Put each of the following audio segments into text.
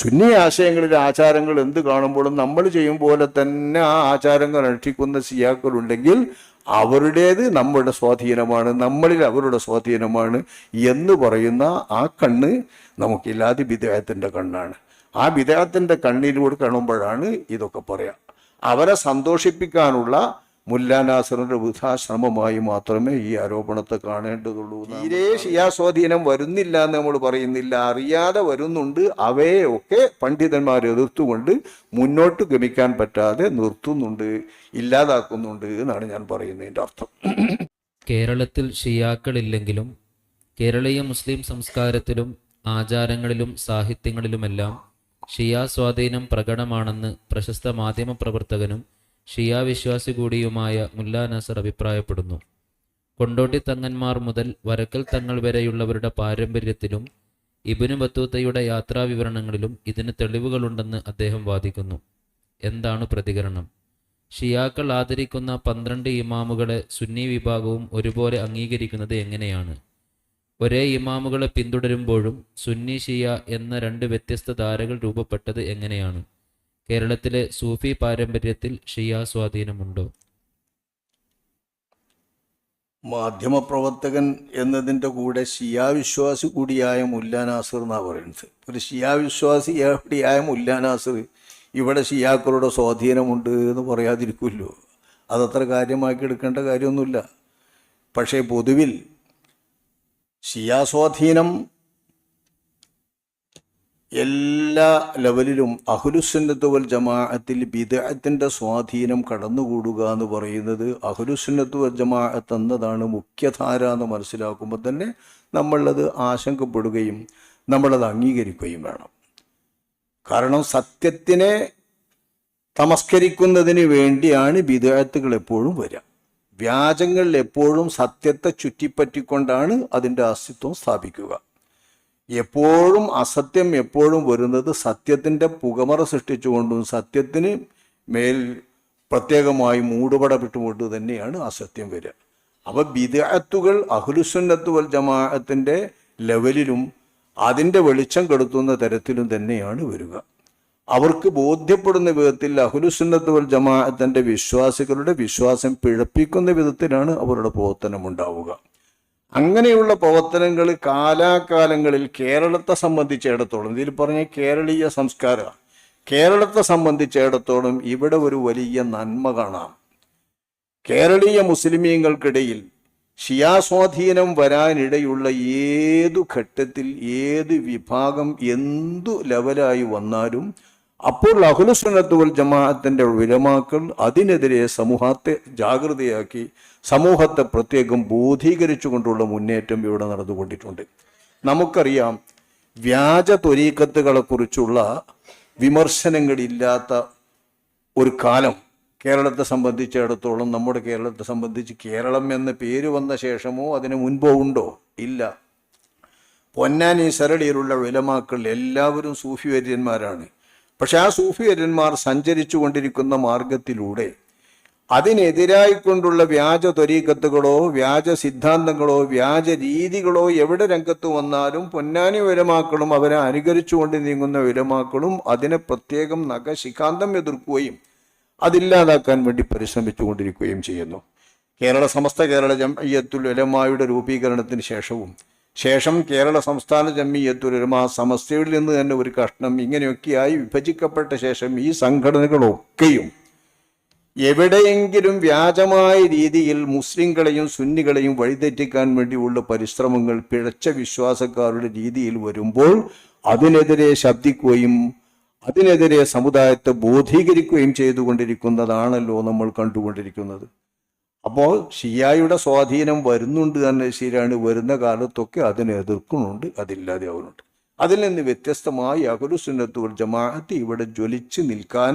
സുന്നി ആശയങ്ങളിലെ ആചാരങ്ങൾ എന്ത് കാണുമ്പോഴും നമ്മൾ ചെയ്യും പോലെ തന്നെ ആ ആചാരങ്ങൾ അനുഷ്ഠിക്കുന്ന സിയാക്കളുണ്ടെങ്കിൽ അവരുടേത് നമ്മുടെ സ്വാധീനമാണ്, നമ്മളിൽ അവരുടെ സ്വാധീനമാണ് എന്ന് പറയുന്ന ആ കണ്ണ് നമുക്കില്ലാതെ ബിദ്അത്തിന്റെ കണ്ണാണ്. ആ ബിദ്അത്തിന്റെ കണ്ണിലൂടെ കാണുമ്പോഴാണ് ഇതൊക്കെ പറയാം. അവരെ സന്തോഷിപ്പിക്കാനുള്ള മുല്ലാ നാസറിന്റെ വൃഥാശ്രമമായി മാത്രമേ ഈ ആരോപണത്തെ കാണേണ്ടതുള്ളൂ. തീരെ ഷിയാ സ്വാധീനം വരുന്നില്ല എന്ന് നമ്മൾ പറയുന്നില്ല, അറിയാതെ വരുന്നുണ്ട്. അവയെ ഒക്കെ പണ്ഡിതന്മാർ എതിർത്തുകൊണ്ട് മുന്നോട്ട് ഗമിക്കാൻ പറ്റാതെ നിർത്തുന്നുണ്ട്, ഇല്ലാതാക്കുന്നുണ്ട് എന്നാണ് ഞാൻ പറയുന്നതിൻ്റെ അർത്ഥം. കേരളത്തിൽ ഷിയാക്കളില്ലെങ്കിലും കേരളീയ മുസ്ലിം സംസ്കാരത്തിലും ആചാരങ്ങളിലും സാഹിത്യങ്ങളിലുമെല്ലാം ഷിയാ സ്വാധീനം പ്രകടമാണെന്ന് പ്രശസ്ത മാധ്യമപ്രവർത്തകനും ഷിയാ വിശ്വാസി കൂടിയുമായ മുല്ലാ നാസർ അഭിപ്രായപ്പെടുന്നു. കൊണ്ടോട്ടി തങ്ങന്മാർ മുതൽ വരക്കൽ തങ്ങൾ വരെയുള്ളവരുടെ പാരമ്പര്യത്തിലും ഇബ്നു ബത്തൂത്തയുടെ യാത്രാവിവരണങ്ങളിലും ഇതിന് തെളിവുകളുണ്ടെന്ന് അദ്ദേഹം വാദിക്കുന്നു. എന്താണ് പ്രതികരണം? ഷിയാക്കൾ ആദരിക്കുന്ന 12 ഇമാമുകളെ സുന്നി വിഭാഗവും ഒരുപോലെ അംഗീകരിക്കുന്നത് എങ്ങനെയാണ്? ഒരേ ഇമാമുകളെ പിന്തുടരുമ്പോഴും സുന്നി ഷിയ എന്ന 2 വ്യത്യസ്ത ധാരകൾ രൂപപ്പെട്ടത് എങ്ങനെയാണ്? കേരളത്തിലെ സൂഫി പാരമ്പര്യത്തിൽ ഷിയ സ്വാധീനമുണ്ടോ? മാധ്യമപ്രവർത്തകൻ എന്നതിൻ്റെ കൂടെ ഷിയാ വിശ്വാസി കൂടിയായ മുല്ലാ നാസർ എന്നാണ് പറയുന്നത്. ഒരു ഷിയാ വിശ്വാസി കൂടിയായ മുല്ലാ നാസർ ഇവിടെ ഷിയാക്കളുടെ സ്വാധീനമുണ്ട് എന്ന് പറയാതിരിക്കുമല്ലോ. അതത്ര കാര്യമാക്കി എടുക്കേണ്ട കാര്യമൊന്നുമില്ല. പക്ഷേ പൊതുവിൽ ഷിയാ സ്വാധീനം എല്ലാ ലെവലിലും അഹ്ലുസുന്നത്ത് വൽ ജമാഅത്തിൽ ബിദ്അത്തിന്റെ സ്വാധീനം കടന്നുകൂടുക എന്ന് പറയുന്നത് അഹ്ലുസുന്നത്ത് വൽ ജമാഅത്ത് എന്നതാണ് മുഖ്യധാര എന്ന് മനസ്സിലാക്കുമ്പോൾ തന്നെ നമ്മളത് ആശങ്കപ്പെടുകയും നമ്മളത് അംഗീകരിക്കുകയും വേണം. കാരണം സത്യത്തിനെ തമസ്കരിക്കുന്നതിന് വേണ്ടിയാണ് ബിദ്അത്തുകൾ എപ്പോഴും വരിക. വ്യാജങ്ങൾ എപ്പോഴും സത്യത്തെ ചുറ്റിപ്പറ്റിക്കൊണ്ടാണ് അതിൻ്റെ അസ്തിത്വം സ്ഥാപിക്കുക. എപ്പോഴും അസത്യം എപ്പോഴും വരുന്നത് സത്യത്തിൻ്റെ പുകമറ സൃഷ്ടിച്ചുകൊണ്ടും സത്യത്തിന് മേൽ പ്രത്യേകമായി മൂടുപടപ്പെട്ടുകൊണ്ട് തന്നെയാണ് അസത്യം വരിക. അപ്പോൾ ബിദ്അത്തുകൾ അഹ്ലുസുന്നത്ത് വൽ ജമാഅത്തിൻ്റെ ലെവലിലും അതിൻ്റെ വെളിച്ചം കെടുത്തുന്ന തരത്തിലും തന്നെയാണ് വരിക. അവർക്ക് ബോധ്യപ്പെടുന്ന വിധത്തിൽ അഹ്ലുസുന്നത്ത് വൽ ജമാഅത്തിൻ്റെ വിശ്വാസികളുടെ വിശ്വാസം പിഴപ്പിക്കുന്ന വിധത്തിലാണ് അവരുടെ പ്രവർത്തനം ഉണ്ടാവുക. അങ്ങനെയുള്ള പ്രവർത്തനങ്ങൾ കാലാകാലങ്ങളിൽ കേരളത്തെ സംബന്ധിച്ചിടത്തോളം, ഇതിൽ പറഞ്ഞ കേരളീയ സംസ്കാരം, കേരളത്തെ സംബന്ധിച്ചിടത്തോളം ഇവിടെ ഒരു വലിയ നന്മ കാണാം. കേരളീയ മുസ്ലിമീങ്ങൾക്കിടയിൽ ഷിയാ സ്വാധീനം വരാനിടയുള്ള ഏതു ഘട്ടത്തിൽ ഏത് വിഭാഗം എന്തു ലെവലായി വന്നാലും അപ്പോൾ അഹ്ലുസുന്നത്ത് വൽ ജമാഅത്തിന്റെ ഉലമാക്കൾ അതിനെതിരെ സമൂഹത്തെ ജാഗ്രതയാക്കി സമൂഹത്തെ പ്രത്യേകം ബോധീകരിച്ചുകൊണ്ടുള്ള മുന്നേറ്റം ഇവിടെ നടന്നുകൊണ്ടിട്ടുണ്ട്. നമുക്കറിയാം, വ്യാജ ത്വരീഖത്തുകളെ കുറിച്ചുള്ള വിമർശനങ്ങളില്ലാത്ത ഒരു കാലം കേരളത്തെ സംബന്ധിച്ചിടത്തോളം, നമ്മുടെ കേരളത്തെ സംബന്ധിച്ച് കേരളം എന്ന പേര് വന്ന ശേഷമോ അതിന് മുൻപോ ഉണ്ടോ? ഇല്ല. പൊന്നാനി സരളിയിലുള്ള ഉലമാക്കൾ എല്ലാവരും സൂഫി വര്യന്മാരാണ്. പക്ഷെ ആ സൂഫി വര്യന്മാർ സഞ്ചരിച്ചു കൊണ്ടിരിക്കുന്ന മാർഗത്തിലൂടെ അതിനെതിരായിക്കൊണ്ടുള്ള വ്യാജ ത്വരീഖത്തുകളോ വ്യാജ സിദ്ധാന്തങ്ങളോ വ്യാജ രീതികളോ എവിടെ രംഗത്ത് വന്നാലും പൊന്നാനി ഉലമാക്കളും അവരെ അനുകരിച്ചുകൊണ്ട് നീങ്ങുന്ന ഉലമാക്കളും അതിനെ പ്രത്യേകം നഖശിഖാന്തം എതിർക്കുകയും അതില്ലാതാക്കാൻ വേണ്ടി പരിശ്രമിച്ചു കൊണ്ടിരിക്കുകയും ചെയ്യുന്നു. സമസ്ത കേരള ജംഇയ്യത്തുൽ ഉലമായുടെ രൂപീകരണത്തിന് ശേഷം കേരള സംസ്ഥാന ജംഇയ്യത്തുൽ ഉലമാ സമസ്തയിൽ നിന്ന് തന്നെ ഒരു കഷ്ണം ഇങ്ങനെയൊക്കെയായി വിഭജിക്കപ്പെട്ട ശേഷം ഈ സംഘടനകളൊക്കെയും എവിടെയെങ്കിലും വ്യാജമായ രീതിയിൽ മുസ്ലിങ്ങളെയും സുന്നികളെയും വഴിതെറ്റിക്കാൻ വേണ്ടിയുള്ള പരിശ്രമങ്ങൾ പിഴച്ച വിശ്വാസക്കാരുടെ രീതിയിൽ വരുമ്പോൾ അതിനെതിരെ ശബ്ദിക്കുകയും അതിനെതിരെ സമുദായത്തെ ബോധീകരിക്കുകയും ചെയ്തുകൊണ്ടിരിക്കുന്നതാണല്ലോ നമ്മൾ കണ്ടുകൊണ്ടിരിക്കുന്നത്. അപ്പോൾ ഷിയായുടെ സ്വാധീനം വരുന്നുണ്ട് തന്നെ ശരിയാണ്. വരുന്ന കാലത്തൊക്കെ അതിനെ എതിർക്കുന്നുണ്ട്, അതില്ലാതെ ആവുന്നുണ്ട്. അതിൽ നിന്ന് വ്യത്യസ്തമായി അഹ്ലുസുന്നത്ത് വൽ ജമാഅത്ത് ഇവിടെ ജ്വലിച്ച് നിൽക്കാൻ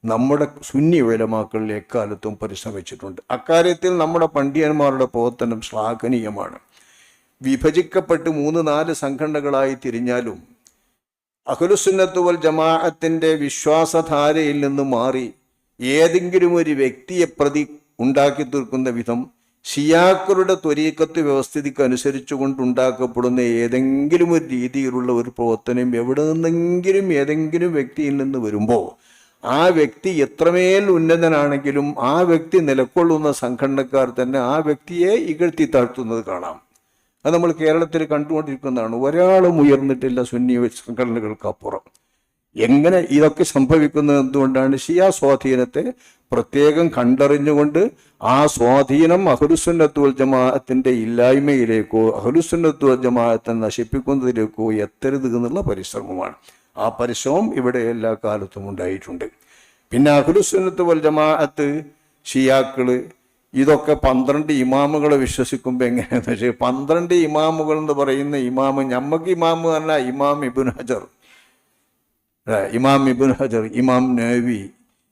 നമ്മുടെ സുന്നി ഉലമാക്കൾ എക്കാലത്തും പരിശ്രമിച്ചിട്ടുണ്ട്. അക്കാര്യത്തിൽ നമ്മുടെ പണ്ഡിതന്മാരുടെ പ്രവർത്തനം ശ്ലാഘനീയമാണ്. വിഭജിക്കപ്പെട്ട് 3-4 സംഘടനകളായി തിരിഞ്ഞാലും അഹ്ലുസുന്നത്ത് വൽ ജമാഅത്തിന്റെ വിശ്വാസധാരയിൽ നിന്ന് മാറി ഏതെങ്കിലും ഒരു വ്യക്തിയെ പ്രതി ഉണ്ടാക്കി തീർക്കുന്ന വിധം ഷിയാക്കളുടെ ത്വരീക്കത്ത് വ്യവസ്ഥിതിക്ക് അനുസരിച്ചു കൊണ്ടുണ്ടാക്കപ്പെടുന്ന ഏതെങ്കിലും ഒരു രീതിയിലുള്ള ഒരു പ്രവർത്തനം എവിടെ നിന്നെങ്കിലും ഏതെങ്കിലും വ്യക്തിയിൽ നിന്ന് വരുമ്പോൾ ആ വ്യക്തി എത്രമേൽ ഉന്നതനാണെങ്കിലും ആ വ്യക്തി നിലകൊള്ളുന്ന സംഘടനക്കാർ തന്നെ ആ വ്യക്തിയെ ഇകഴ്ത്തി താഴ്ത്തുന്നത് കാണാം. അത് നമ്മൾ കേരളത്തിൽ കണ്ടുകൊണ്ടിരിക്കുന്നതാണ്. ഒരാളും ഉയർന്നിട്ടില്ല സുന്നി സംഘടനകൾക്കപ്പുറം. എങ്ങനെ ഇതൊക്കെ സംഭവിക്കുന്നത് എന്തുകൊണ്ടാണ്? ഷിയ സ്വാധീനത്തെ പ്രത്യേകം കണ്ടറിഞ്ഞുകൊണ്ട് ആ സ്വാധീനം അഹ്ലുസുന്നത്ത് വൽ ജമാഅത്തിന്റെ ഇല്ലായ്മയിലേക്കോ അഹ്ലുസുന്നത്ത് വൽ ജമാഅത്തെ നശിപ്പിക്കുന്നതിലേക്കോ എത്തരുത് എന്നുള്ള പരിശ്രമമാണ്. ആ പരിശ്രമം ഇവിടെ എല്ലാ കാലത്തും ഉണ്ടായിട്ടുണ്ട്. പിന്നെ അഹ്ലുസുന്നത്ത് വൽ ജമാഅത്ത് ഷിയാക്കള് ഇതൊക്കെ 12 ഇമാമുകളെ വിശ്വസിക്കുമ്പോൾ എങ്ങനെയാണെന്ന് വെച്ചാൽ 12 ഇമാമുകൾ എന്ന് പറയുന്ന ഇമാമ്, ഞമ്മക്ക് ഇമാമ് പറഞ്ഞാൽ ഇമാം ഇബ്നു ഹജർ, ഇമാം നവവി,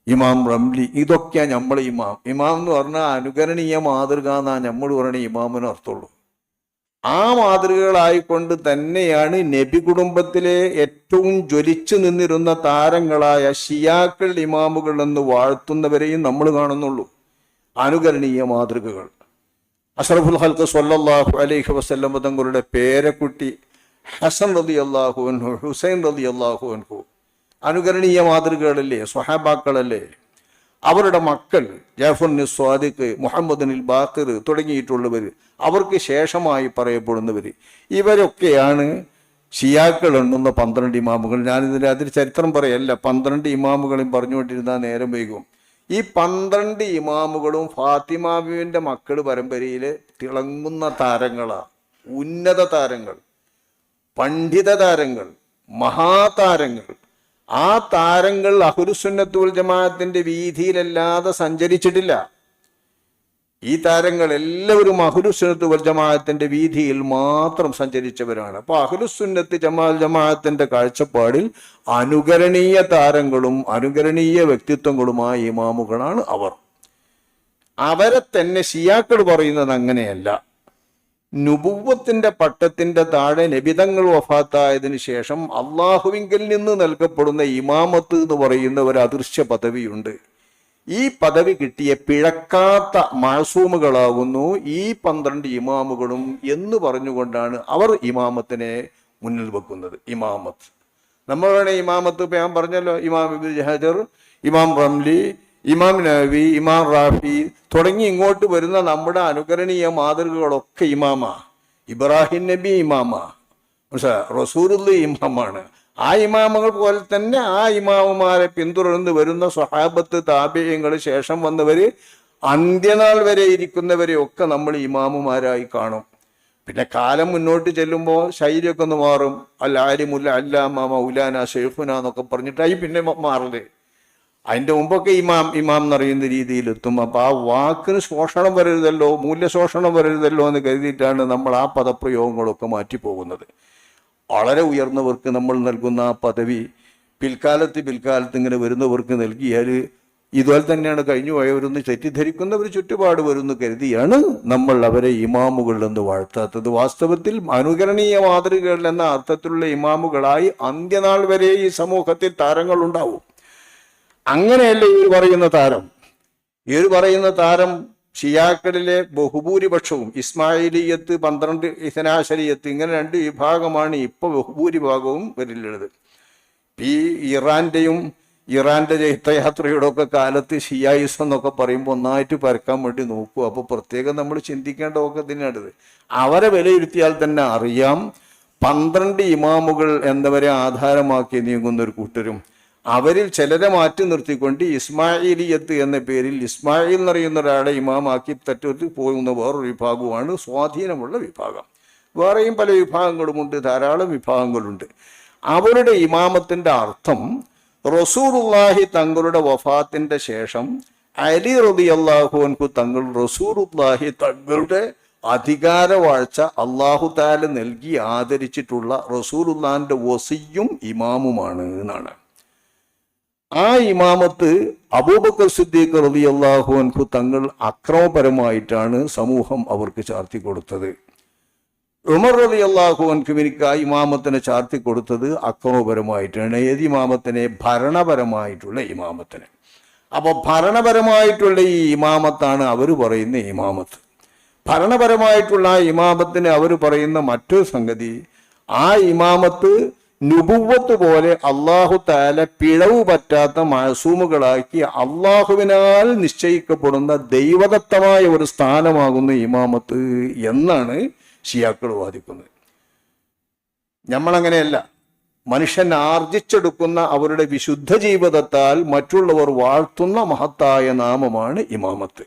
ഇമാം റംലി, ഇതൊക്കെയാണ് നമ്മൾ ഇമാം. ഇമാം എന്ന് പറഞ്ഞാൽ അനുകരണീയ മാതൃക എന്നാ നമ്മൾ പറഞ്ഞ ഇമാമിന് അർത്ഥമുള്ളൂ. ആ മാതൃകകളായിക്കൊണ്ട് തന്നെയാണ് നബി കുടുംബത്തിലെ ഏറ്റവും ജ്വലിച്ചു നിന്നിരുന്ന താരങ്ങളായ ഷിയാക്കൾ ഇമാമുകൾ എന്ന് വാഴ്ത്തുന്നവരെയും നമ്മൾ കാണുന്നുള്ളൂ. അനുകരണീയ മാതൃകകൾ. അഷ്റഫുൽ ഖൽഖ് സ്വല്ലല്ലാഹു അലൈഹി വസല്ലം തങ്ങളുടെ പേരക്കുട്ടി ഹസൻ റളിയല്ലാഹു അൻഹു, ഹുസൈൻ റളിയല്ലാഹു അൻഹു അനുകരണീയ മാതൃകകളല്ലേ, സ്വഹാബാക്കളല്ലേ. അവരുടെ മക്കൾ ജാഫർ സ്വാദിഖ്, മുഹമ്മദ് ബാഖിർ തുടങ്ങിയിട്ടുള്ളവർ, അവർക്ക് ശേഷമായി പറയപ്പെടുന്നവർ, ഇവരൊക്കെയാണ് ഷിയാക്കൾ എണ്ണുന്ന 12 ഇമാമുകൾ. ഞാനിതിൻ്റെ അതിൽ ചരിത്രം പറയല്ല, 12 ഇമാമുകളെയും പറഞ്ഞുകൊണ്ടിരുന്നാൽ നേരം വൈകും. ഈ 12 ഇമാമുകളും ഫാത്തിമ ബീവിന്റെ മക്കൾ പരമ്പരയിൽ തിളങ്ങുന്ന താരങ്ങളാണ്. ഉന്നത താരങ്ങൾ, പണ്ഡിത താരങ്ങൾ, മഹാതാരങ്ങൾ. ആ താരങ്ങൾ അഹ്ലുസുന്നത്ത് വൽ ജമാഅത്തിന്റെ വീതിയിലല്ലാതെ സഞ്ചരിച്ചിട്ടില്ല. ഈ താരങ്ങൾ എല്ലാവരും അഹ്ലുസുന്നത്ത് വൽ ജമാഅത്തിന്റെ വീതിയിൽ മാത്രം സഞ്ചരിച്ചവരാണ്. അപ്പോൾ അഹ്ലുസുന്നത്ത് ജമാഅത്തിന്റെ കാഴ്ചപ്പാടിൽ അനുകരണീയ താരങ്ങളും അനുകരണീയ വ്യക്തിത്വങ്ങളുമായ ഇമാമുകളാണ് അവർ. അവരെ തന്നെ ഷിയാക്കൾ പറയുന്നത് അങ്ങനെയല്ല. നുബുവ്വത്തിന്റെ പട്ടത്തിന്റെ താഴെ നബിതങ്ങൾ വഫാത്തായതിനു ശേഷം അള്ളാഹുവിങ്കിൽ നിന്ന് നൽകപ്പെടുന്ന ഇമാമത്ത് എന്ന് പറയുന്ന ഒരു അദൃശ്യ പദവിയുണ്ട്. ഈ പദവി കിട്ടിയ പിഴക്കാത്ത മാസൂമുകളാകുന്നു ഈ 12 ഇമാമുകളും എന്ന് പറഞ്ഞുകൊണ്ടാണ് അവർ ഇമാമത്തിനെ മുന്നിൽ വെക്കുന്നത്. ഇമാമത്ത് നമ്മളുടെ ഇമാമത്ത് ഇപ്പം ഞാൻ പറഞ്ഞല്ലോ, ഇമാം ഇബ്നു ഹജർ, ഇമാം റംലി, ഇമാം നവവി, ഇമാം റാഫി തുടങ്ങി ഇങ്ങോട്ട് വരുന്ന നമ്മുടെ അനുകരണീയ മാതൃകകളൊക്കെ ഇമാമാ. ഇബ്രാഹിം നബി ഇമാമാ, റസൂലുള്ളാഹി ഇമാമാണ്. ആ ഇമാമുകൾ പോലെ തന്നെ ആ ഇമാമുമാരെ പിന്തുടർന്ന് വരുന്ന സ്വഹാബത്ത്, താബിഈങ്ങൾ, ശേഷം വന്നവര്, അന്ത്യനാൾ വരെ ഇരിക്കുന്നവരെ ഒക്കെ നമ്മൾ ഇമാമുമാരായി കാണും. പിന്നെ കാലം മുന്നോട്ട് ചെല്ലുമ്പോൾ ശൈലിയൊക്കെ ഒന്ന് മാറും. അൽ ആലിമുൽ അല്ലാമ മൗലാന ശൈഖുന എന്നൊക്കെ പറഞ്ഞിട്ടായി പിന്നെ മാറല്. അതിൻ്റെ മുമ്പൊക്കെ ഇമാം എന്നറിയുന്ന രീതിയിലെത്തും. അപ്പം ആ വാക്കിന് ശോഷണം വരരുതല്ലോ, മൂല്യശോഷണം വരരുതല്ലോ എന്ന് കരുതിയിട്ടാണ് നമ്മൾ ആ പദപ്രയോഗങ്ങളൊക്കെ മാറ്റിപ്പോകുന്നത്. വളരെ ഉയർന്നവർക്ക് നമ്മൾ നൽകുന്ന ആ പദവി പിൽക്കാലത്ത് ഇങ്ങനെ വരുന്നവർക്ക് നൽകിയാൽ ഇതുപോലെ തന്നെയാണ് കഴിഞ്ഞു പോയവരൊന്ന് തെറ്റിദ്ധരിക്കുന്നവർ ചുറ്റുപാട് വരുന്നു കരുതിയാണ് നമ്മൾ അവരെ ഇമാമുകൾ എന്ന് വാഴ്ത്താത്തത്. വാസ്തവത്തിൽ അനുകരണീയ മാതൃകകൾ എന്ന അർത്ഥത്തിലുള്ള ഇമാമുകളായി അന്ത്യനാൾ വരെ ഈ സമൂഹത്തിൽ താരങ്ങൾ ഉണ്ടാവും. അങ്ങനെയല്ല ഈ പറയുന്ന താരം ഷിയാക്കളിലെ ബഹുഭൂരിപക്ഷവും ഇസ്മായിലിയത്ത്, 12 ഇസ്നാശരിയത്ത്, ഇങ്ങനെ 2 വിഭാഗമാണ് ഇപ്പോൾ ബഹുഭൂരിഭാഗവും വരിലുള്ളത്. ഈ ഇറാന്റെ ചൈത്രയാത്രയുടെ ഒക്കെ കാലത്ത് ഷിയായിസം എന്നൊക്കെ പറയുമ്പോൾ ഒന്നായിട്ട് പരക്കാൻ വേണ്ടി നോക്കൂ. അപ്പോൾ പ്രത്യേകം നമ്മൾ ചിന്തിക്കേണ്ടതൊക്കെ തന്നെയാണിത്. അവരെ വിലയിരുത്തിയാൽ തന്നെ അറിയാം 12 ഇമാമുകൾ എന്നവരെ ആധാരമാക്കി നീങ്ങുന്ന ഒരു കൂട്ടരും അവരിൽ ചിലരെ മാറ്റി നിർത്തിക്കൊണ്ട് ഇസ്മായിലിയത്ത് എന്ന പേരിൽ ഇസ്മായിൽ എന്നറിയുന്ന ഒരാളെ ഇമാമാക്കി തട്ടി പോകുന്ന വേറൊരു വിഭാഗവുമാണ് സ്വാധീനമുള്ള വിഭാഗം. വേറെയും പല വിഭാഗങ്ങളുമുണ്ട്, ധാരാളം വിഭാഗങ്ങളുണ്ട്. അവരുടെ ഇമാമത്തിന്റെ അർത്ഥം റസൂലുള്ളാഹി തങ്ങളുടെ വഫാത്തിന്റെ ശേഷം അലി റളിയല്ലാഹു അൻഹു തങ്ങൾ റസൂലുള്ളാഹി തങ്ങളുടെ അധികാരവാഴ്ച അല്ലാഹു തആല നൽകി ആദരിച്ചിട്ടുള്ള റസൂലുള്ളാഹിന്റെ വസിയും ഇമാമുമാണ് എന്നാണ്. ആ ഇമാമത്ത് അബൂബക്കർ സിദ്ദീഖ് റളിയല്ലാഹു അൻഹു തങ്ങൾ അക്രമപരമായിട്ടാണ് സമൂഹം അവർക്ക് ചാർത്തി കൊടുത്തത്. ഉമർ റളിയല്ലാഹു അൻഹുവിനിക്ക് ആ ഇമാമത്തിനെ ചാർത്തി കൊടുത്തത് അക്രമപരമായിട്ടാണ്. ഏത് ഇമാമത്തിനെ? ഭരണപരമായിട്ടുള്ള ഇമാമത്തിനെ. അപ്പോൾ ഭരണപരമായിട്ടുള്ള ഈ ഇമാമത്താണ് അവർ പറയുന്ന ഇമാമത്ത്. ഭരണപരമായിട്ടുള്ള ആ ഇമാമത്തിന് അവർ പറയുന്ന മറ്റൊരു സംഗതി, ആ ഇമാമത്ത് നുബുവത്ത് പോലെ അള്ളാഹു തആല പിഴവ് പറ്റാത്ത മഅസൂമുകളാക്കി അള്ളാഹുവിനാൽ നിശ്ചയിക്കപ്പെടുന്ന ദൈവദത്തമായ ഒരു സ്ഥാനമാകുന്ന ഇമാമത്ത് എന്നാണ് ഷിയാക്കൾ വാദിക്കുന്നത്. നമ്മളങ്ങനെയല്ല. മനുഷ്യൻ ആർജിച്ചെടുക്കുന്ന അവരുടെ വിശുദ്ധ ജീവിതത്താൽ മറ്റുള്ളവർ വാഴ്ത്തുന്ന മഹത്തായ നാമമാണ് ഇമാമത്ത്.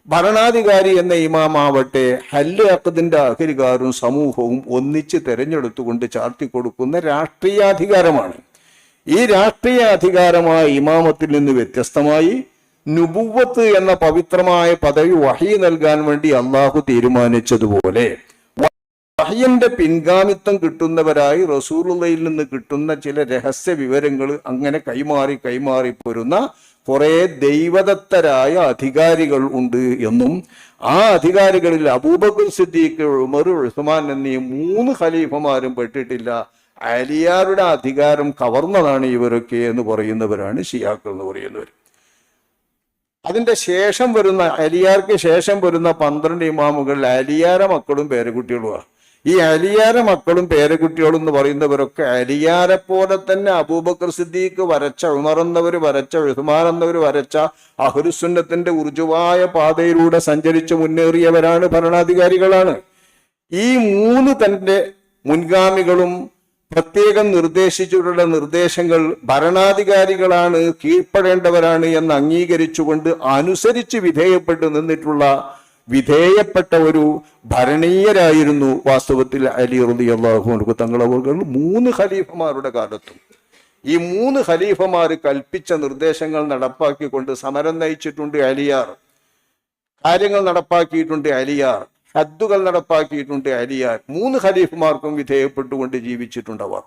ഭരണാധികാരി എന്ന ഇമാമാവട്ടെ ഹല്ല് അഖദിന്റെ അധികാരവും സമൂഹവും ഒന്നിച്ച് തെരഞ്ഞെടുത്തുകൊണ്ട് ചാർത്തിക്കൊടുക്കുന്ന രാഷ്ട്രീയാധികാരമാണ്. ഈ രാഷ്ട്രീയ അധികാരമായ ഇമാമത്തിൽ നിന്ന് വ്യത്യസ്തമായി നുബുവത്ത് എന്ന പവിത്രമായ പദവി വഹി നൽകാൻ വേണ്ടി അള്ളാഹു തീരുമാനിച്ചതുപോലെ വഹയിന്റെ പിൻഗാമിത്വം കിട്ടുന്നവരായി റസൂലുള്ളയിൽ നിന്ന് കിട്ടുന്ന ചില രഹസ്യ വിവരങ്ങൾ അങ്ങനെ കൈമാറി പോരുന്ന കുറെ ദൈവദത്തരായ അധികാരികൾ ഉണ്ട് എന്നും ആ അധികാരികളിൽ അബൂബക്കർ സിദ്ദീഖ്, ഉമർ, ഉസ്മാൻ എന്നീ 3 ഖലീഫമാരും പെട്ടിട്ടില്ല. അലിയാരുടെ അധികാരം കവർന്നതാണ് ഇവരൊക്കെ എന്ന് പറയുന്നവരാണ് ഷിയാക്കൾ എന്ന് പറയുന്നവർ. അതിന്റെ ശേഷം വരുന്ന അലിയാർക്ക് ശേഷം വരുന്ന 12 ഇമാമുകൾ അലിയാര മക്കളും പേരക്കുട്ടികളുമാണ്. ഈ അലിയാര മക്കളും പേരക്കുട്ടികളും എന്ന് പറയുന്നവരൊക്കെ അലിയാരെ പോലെ തന്നെ അബൂബക്കർ സിദ്ദീഖ് വരച്ച, ഉമർ എന്നവർ വരച്ച, ഉസ്മാൻ എന്നവർ വരച്ച അഹ്ലുസുന്നത്തിന്റെ ഊർജുവായ പാതയിലൂടെ സഞ്ചരിച്ച് മുന്നേറിയവരാണ്, ഭരണാധികാരികളാണ്. ഈ 3 തന്റെ മുൻഗാമികളും പ്രത്യേകം നിർദ്ദേശിച്ചിട്ടുള്ള നിർദ്ദേശങ്ങൾ ഭരണാധികാരികളാണ്, കീഴ്പ്പെടേണ്ടവരാണ് എന്ന് അംഗീകരിച്ചുകൊണ്ട് അനുസരിച്ച് വിധേയപ്പെട്ട ഒരു ഭരണീയരായിരുന്നു വാസ്തവത്തിൽ അലി റളിയല്ലാഹു അൻഹു തങ്ങളവർ 3 ഖലീഫമാരുടെ കാലത്തും. ഈ 3 ഖലീഫമാർ കൽപ്പിച്ച നിർദ്ദേശങ്ങൾ നടപ്പാക്കിക്കൊണ്ട് സമരം നയിച്ചിട്ടുണ്ട് അലിയാർ, കാര്യങ്ങൾ നടപ്പാക്കിയിട്ടുണ്ട് അലിയാർ, ഹദ്ദുകൾ നടപ്പാക്കിയിട്ടുണ്ട് അലിയാർ. 3 ഖലീഫമാർക്കും വിധേയപ്പെട്ടുകൊണ്ട് ജീവിച്ചിട്ടുണ്ടവർ.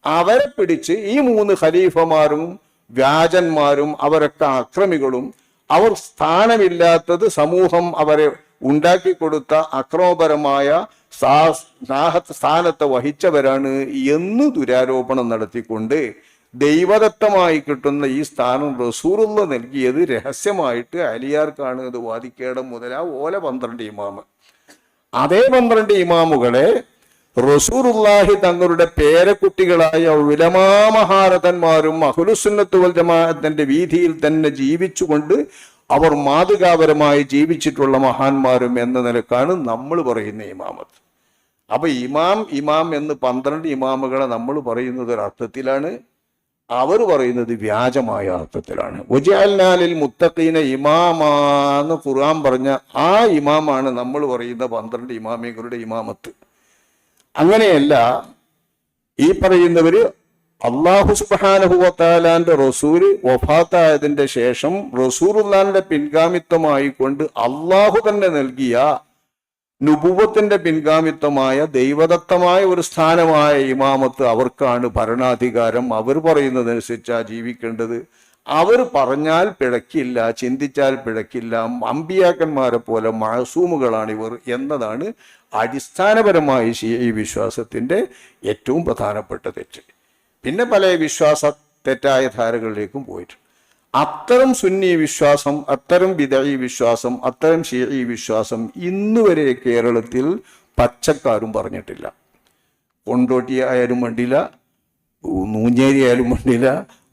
അവരെ പിടിച്ച് ഈ 3 ഖലീഫമാരും വ്യാജന്മാരും അവരൊക്കെ അക്രമികളും, അവർ സ്ഥാനമില്ലാത്തത് സമൂഹം അവരെ ഉണ്ടാക്കിക്കൊടുത്ത അക്രമപരമായ സ്ഥാനത്തെ വഹിച്ചവരാണ് എന്ന് ദുരാരോപണം നടത്തിക്കൊണ്ട് ദൈവദത്തമായി കിട്ടുന്ന ഈ സ്ഥാനം റസൂലുള്ള നൽകിയത് രഹസ്യമായിട്ട് അലിയാർക്കാണ് ഇത് വാദിക്കേടം മുതലാ ഓല 12 ഇമാമ്. അതേ 12 ഇമാമുകളെ റസൂലുള്ളാഹി തങ്ങളുടെ പേരക്കുട്ടികളായ ഉലമാമഹാരഥന്മാരും അഹ്ലുസുന്നത്ത് വൽ ജമാഅത്തിന്റെ വീതിയിൽ തന്നെ ജീവിച്ചുകൊണ്ട് അവർ മാതൃകാപരമായി ജീവിച്ചിട്ടുള്ള മഹാന്മാരും എന്ന നിലക്കാണ് നമ്മൾ പറയുന്ന ഇമാമത്ത്. അപ്പൊ ഇമാം എന്ന് 12 ഇമാമുകളെ നമ്മൾ പറയുന്നത് ഒരർത്ഥത്തിലാണ്, അവർ പറയുന്നത് വ്യാജമായ അർത്ഥത്തിലാണ്. വജഅൽനാ ലിൽ മുത്തഖീന ഇമാമാന്ന് ഖുർആൻ പറഞ്ഞ ആ ഇമാമാണ് നമ്മൾ പറയുന്ന 12 ഇമാമികളുടെ ഇമാമത്ത്. അങ്ങനെയല്ല. ഈ പറയുന്നവര് അല്ലാഹു സുബ്ഹാനഹു വ തആലാന്റെ റസൂല് വഫാത്തായതിന്റെ ശേഷം റസൂലുള്ളാഹിന്റെ പിൻഗാമിത്വമായി കൊണ്ട് അള്ളാഹു തന്നെ നൽകിയ നുബുവത്തിന്റെ പിൻഗാമിത്വമായ ദൈവദത്തമായ ഒരു സ്ഥാനമായ ഇമാമത്ത് അവർക്കാണ് ഭരണാധികാരം. അവർ പറയുന്നതനുസരിച്ചാ ജീവിക്കേണ്ടത്. അവർ പറഞ്ഞാൽ പിഴക്കില്ല, ചിന്തിച്ചാൽ പിഴക്കില്ല, അമ്പിയാക്കന്മാരെ പോലെ മഅസൂമുകളാണ് ഇവർ എന്നതാണ് അടിസ്ഥാനപരമായി ഈ വിശ്വാസത്തിന്റെ ഏറ്റവും പ്രധാനപ്പെട്ട തെറ്റ്. പിന്നെ പല തെറ്റായ ധാരകളിലേക്കും പോയിട്ടുണ്ട്. അത്തരം സുന്നി വിശ്വാസം, അത്തരം ബിദഈ വിശ്വാസം, അത്തരം ശീഈ വിശ്വാസം ഇന്നുവരെ കേരളത്തിൽ പച്ചക്കാരും പറഞ്ഞിട്ടില്ല. കൊണ്ടോട്ടി ആയാലും വേണ്ടില്ല, നൂഞ്ഞേരി ആയാലും വേണ്ടില്ല,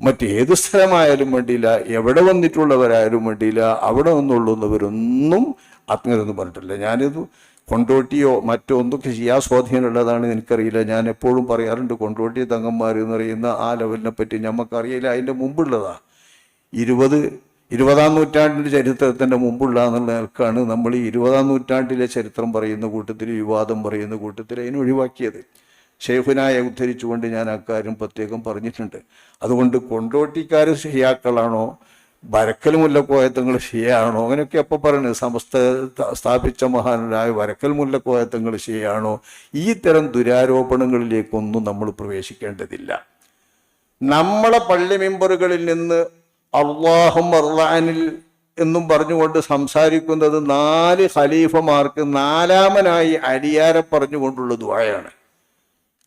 മറ്റേത് സ്ഥലമായാലും വേണ്ടില്ല, എവിടെ വന്നിട്ടുള്ളവരായാലും വേണ്ടില്ല, അവിടെ നിന്നുള്ളവരൊന്നും അങ്ങനെയൊന്നും പറഞ്ഞിട്ടില്ല. ഞാനിത് കൊണ്ടോട്ടിയോ മറ്റോ ഒന്നൊക്കെ ചെയ്യാൻ സ്വാധീനമുള്ളതാണ് എനിക്കറിയില്ല. ഞാൻ എപ്പോഴും പറയാറുണ്ട്, കൊണ്ടോട്ടി തങ്ങന്മാർ എന്ന് പറയുന്ന ആ ലെവലിനെ പറ്റി നമുക്കറിയില്ല. അതിൻ്റെ മുമ്പുള്ളതാ 20-ാം നൂറ്റാണ്ടിൻ്റെ ചരിത്രത്തിൻ്റെ മുമ്പുള്ള എന്നുള്ള നിലക്കാണ് നമ്മൾ ഈ 20-ാം നൂറ്റാണ്ടിലെ ചരിത്രം പറയുന്ന കൂട്ടത്തിൽ, വിവാദം പറയുന്ന കൂട്ടത്തിൽ അതിനെ ഒഴിവാക്കിയത്. ഷെയ്ഖുനായെ ഉദ്ധരിച്ചുകൊണ്ട് ഞാൻ അക്കാര്യം പ്രത്യേകം പറഞ്ഞിട്ടുണ്ട്. അതുകൊണ്ട് കൊണ്ടോട്ടിക്കാർ ഷിയാക്കളാണോ, വരക്കൽ മുല്ലക്കോയത്തങ്ങൾ ഷിയാണോ, അങ്ങനെയൊക്കെ എപ്പോൾ പറയുന്നത്, സമസ്ത സ്ഥാപിച്ച മഹാനായ വരക്കൽ മുല്ലക്കോയത്തങ്ങൾ ഷിയാണോ, ഈ തരം ദുരാരോപണങ്ങളിലേക്കൊന്നും നമ്മൾ പ്രവേശിക്കേണ്ടതില്ല. നമ്മളെ പള്ളി മെമ്പറുകളിൽ നിന്ന് അല്ലാഹുമ്മ അർളഅനിൽ എന്നും പറഞ്ഞുകൊണ്ട് സംസാരിക്കുന്നത് 4 ഖലീഫമാർക്ക് 4-മനായി അലിയാരെ പറഞ്ഞുകൊണ്ടുള്ള ദുആയാണ്.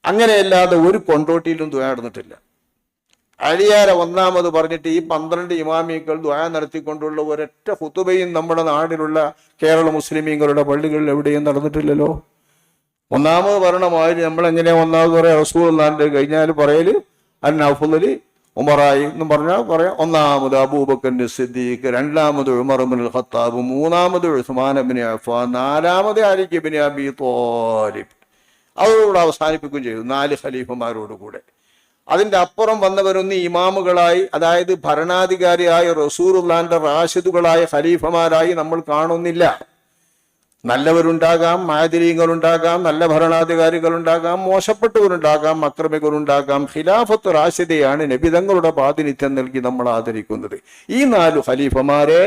അങ്ങനെയല്ലാതെ ഒരു കൊണ്ടോട്ടിയിലും ദുആ നടന്നിട്ടില്ല. അലിയാരെ ഒന്നാമത് പറഞ്ഞിട്ട് ഈ 12 ഇമാമികൾ ദുആ നടത്തിക്കൊണ്ടുള്ള ഒരൊറ്റ ഖുതുബയും നമ്മുടെ നാടിലുള്ള കേരള മുസ്ലിമീങ്ങളുടെ പള്ളികളിൽ എവിടെയും നടന്നിട്ടില്ലല്ലോ. ഒന്നാമത് പറയണമാതിരി നമ്മളെങ്ങനെയാ ഒന്നാമത് പറയാ? റസൂലുള്ളാഹിന്റെ കഴിഞ്ഞാൽ പറയല് അന്നഫുദലി ഉമറായി എന്നും പറഞ്ഞാൽ പറയാം. ഒന്നാമത് അബൂബക്കർ സിദ്ദീഖ്, രണ്ടാമത് ഉമർ ഇബ്നുൽ ഖത്താബ്, മൂന്നാമത് ഉസ്മാൻ ഇബ്നു അഫ്ഫാൻ, നാലാമത് അലി ഇബ്നു അബീ ത്വാലിബ്. അതോടുകൂടെ അവസാനിപ്പിക്കുകയും ചെയ്തു 4 ഖലീഫമാരോട് കൂടെ. അതിന്റെ അപ്പുറം വന്നവരൊന്നും ഇമാമുകളായി, അതായത് ഭരണാധികാരിയായ റസൂലുള്ളാഹിന്റെ റാഷിദുകളായ ഖലീഫമാരായി നമ്മൾ കാണുന്നില്ല. നല്ലവരുണ്ടാകാം, മാതിരീങ്ങളുണ്ടാകാം, നല്ല ഭരണാധികാരികളുണ്ടാകാം, മോശപ്പെട്ടവരുണ്ടാകാം, അക്രമികളുണ്ടാകാം. ഖിലാഫത്ത് റാഷിദയാണ് നബിതങ്ങളുടെ പ്രാതിനിധ്യം നൽകി നമ്മൾ ആദരിക്കുന്നത്. ഈ 4 ഖലീഫമാരെ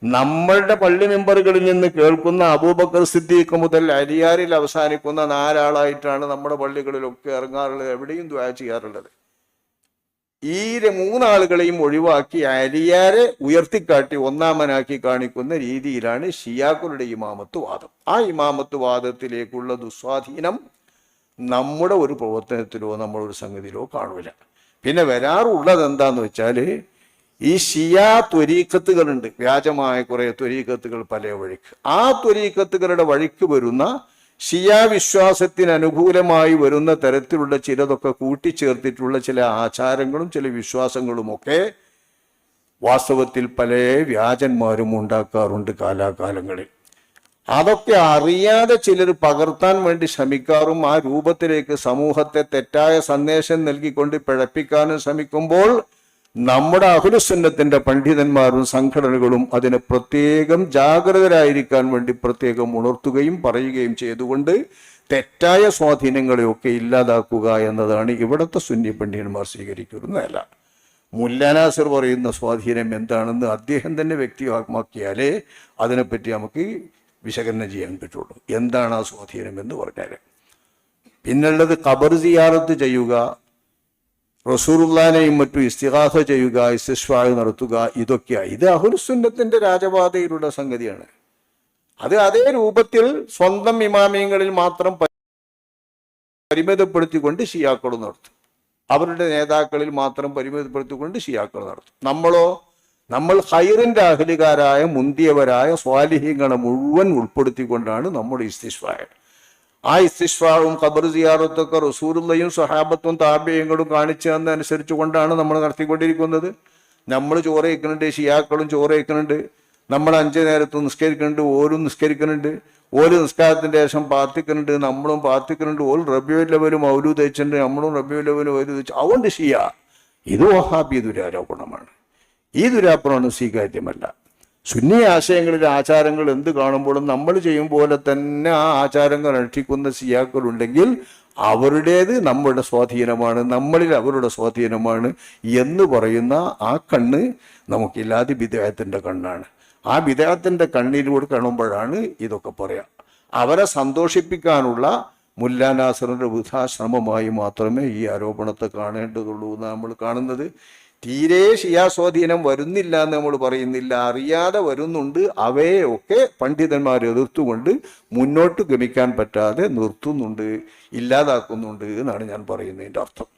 നമ്മളുടെ പള്ളി മെമ്പറുകളിൽ നിന്ന് കേൾക്കുന്ന അബൂബക്കർ സിദ്ദീഖ് മുതൽ അലിയാരിൽ അവസാനിക്കുന്ന 4 ആളായിട്ടാണ് നമ്മുടെ പള്ളികളിലൊക്കെ ഇറങ്ങാറുള്ളത്, എവിടെയും ദുആ ചെയ്യാറുള്ളത്. ഈ 3 ആളുകളെയും ഒഴിവാക്കി അലിയാരെ ഉയർത്തിക്കാട്ടി ഒന്നാമനാക്കി കാണിക്കുന്ന രീതിയിലാണ് ഷിയാക്കളുടെ ഇമാമത്ത് വാദം. ആ ഇമാമത്ത് വാദത്തിലേക്കുള്ള ദുസ്വാധീനം നമ്മുടെ ഒരു പ്രവർത്തനത്തിലോ നമ്മളൊരു സംഗതിയിലോ കാണൂല. പിന്നെ വരാറുള്ളത് എന്താന്ന് വെച്ചാൽ, ഈ ഷിയാ ത്വരീഖത്തുകളുണ്ട്, വ്യാജമായ കുറെ ത്വരീഖത്തുകൾ പല വഴിക്ക്. ആ ത്വരീഖത്തുകളുടെ വഴിക്ക് വരുന്ന ഷിയാ വിശ്വാസത്തിന് അനുകൂലമായി വരുന്ന തരത്തിലുള്ള ചിലതൊക്കെ കൂട്ടിച്ചേർത്തിട്ടുള്ള ചില ആചാരങ്ങളും ചില വിശ്വാസങ്ങളുമൊക്കെ വാസ്തവത്തിൽ പല വ്യാജന്മാരും ഉണ്ടാക്കാറുണ്ട് കാലാകാലങ്ങളിൽ. അതൊക്കെ അറിയാതെ ചിലർ പകർത്താൻ വേണ്ടി ശ്രമിക്കാറും ആ രൂപത്തിലേക്ക് സമൂഹത്തെ തെറ്റായ സന്ദേശം നൽകിക്കൊണ്ട് പിഴപ്പിക്കാനും ശ്രമിക്കുമ്പോൾ നമ്മുടെ അഹ്ലുസുന്നത്തിന്റെ പണ്ഡിതന്മാരും സംഘടനകളും അതിനെ പ്രത്യേകം ജാഗ്രതരായിരിക്കാൻ വേണ്ടി പ്രത്യേകം ഉണർത്തുകയും പറയുകയും ചെയ്തുകൊണ്ട് തെറ്റായ സ്വാധീനങ്ങളെയൊക്കെ ഇല്ലാതാക്കുക എന്നതാണ് ഇവിടുത്തെ സുന്നി പണ്ഡിതന്മാർ സ്വീകരിക്കുന്നതല്ല. മുല്ലാ നാസിർ പറയുന്ന സ്വാധീനം എന്താണെന്ന് അദ്ദേഹം തന്നെ വ്യക്തമാക്കിയാലേ അതിനെപ്പറ്റി നമുക്ക് വിശകലനം ചെയ്യാൻ പറ്റുള്ളൂ. എന്താണ് ആ സ്വാധീനം എന്ന് പറഞ്ഞാൽ, പിന്നുള്ളത് ഖബർ സിയാറത്ത് ചെയ്യുക, റസൂലുള്ളാഹിനെയും മറ്റും ഇസ്തിഗാസ ചെയ്യുക, ഇസ്തിശ്ഫാ നടത്തുക, ഇതൊക്കെയാണ്. ഇത് അഹ്ലുസുന്നത്തിന്റെ രാജപാതയിലുള്ള സംഗതിയാണ്. അത് അതേ രൂപത്തിൽ സ്വന്തം ഇമാമിയങ്ങളിൽ മാത്രം പരിമിതപ്പെടുത്തിക്കൊണ്ട് ഷിയാക്കൾ നടത്തും. അവരുടെ നേതാക്കളിൽ മാത്രം പരിമിതപ്പെടുത്തിക്കൊണ്ട് ഷിയാക്കൾ നടത്തും. നമ്മൾ ഖൈറിന്റെ അഹ്ലുകാരായ മുന്തിയവരായ സ്വാലിഹീങ്ങളെ മുഴുവൻ ഉൾപ്പെടുത്തിക്കൊണ്ടാണ് നമ്മുടെ ഇസ്തിശ്ഫാ. ആ ഇസ്തിശ്ഫാവും ഖബർ സിയാറത്തൊക്കെ റസൂലുള്ളയും സ്വഹാബത്തും താബിഈങ്ങളും കാണിച്ചു തന്നതനുസരിച്ച് കൊണ്ടാണ് നമ്മൾ നടത്തിക്കൊണ്ടിരിക്കുന്നത്. നമ്മൾ ചോറ് വയ്ക്കുന്നുണ്ട്, ഷിയാക്കളും ചോറ് വയ്ക്കുന്നുണ്ട്, നമ്മൾ 5 നേരത്തും നിസ്കരിക്കുന്നുണ്ട്, ഓരും നിസ്കരിക്കുന്നുണ്ട്, ഓര് നിസ്കാരത്തിന്റെ ശേഷം പ്രാർത്ഥിക്കുന്നുണ്ട്, നമ്മളും പ്രാർത്ഥിക്കുന്നുണ്ട്. ഓര് റബീഉൽ അവ്വൽ മൗലൂദ് വെച്ചിട്ടുണ്ട്, നമ്മളും റബീഉൽ അവ്വൽ മൗലൂദ് വെച്ചു. അതുകൊണ്ട് ഷിയ ഇത് വഹാബി ദുരാരോപണമാണ്. ഈ ദുരാരോപണം സ്വീകാര്യമല്ല. സുന്നി ആശയങ്ങളിൽ ആചാരങ്ങൾ എന്ത് കാണുമ്പോഴും നമ്മൾ ചെയ്യും പോലെ തന്നെ ആ ആചാരങ്ങൾ അനുഷ്ഠിക്കുന്ന സിയാക്കളുണ്ടെങ്കിൽ അവരുടേത് നമ്മുടെ സ്വാധീനമാണ്, നമ്മളിൽ അവരുടെ സ്വാധീനമാണ് എന്ന് പറയുന്ന ആ കണ്ണ് നമുക്കില്ലാതെ ബിദ്അത്തിന്റെ കണ്ണാണ്. ആ ബിദ്അത്തിന്റെ കണ്ണിലൂടെ കാണുമ്പോഴാണ് ഇതൊക്കെ പറയാം. അവരെ സന്തോഷിപ്പിക്കാനുള്ള മുല്ലാ നാസറിന്റെ വൃഥാശ്രമമായി മാത്രമേ ഈ ആരോപണത്തെ കാണേണ്ടതുള്ളൂ എന്ന് നമ്മൾ കാണുന്നത്. തീരെ ഷിയാ സ്വാധീനം വരുന്നില്ല എന്ന് നമ്മൾ പറയുന്നില്ല, അറിയാതെ വരുന്നുണ്ട്. അവയെയൊക്കെ പണ്ഡിതന്മാർ എതിർത്തുകൊണ്ട് മുന്നോട്ട് ഗമിക്കാൻ പറ്റാതെ നിർത്തുന്നുണ്ട്, ഇല്ലാതാക്കുന്നുണ്ട് എന്നാണ് ഞാൻ പറയുന്നതിൻ്റെ അർത്ഥം.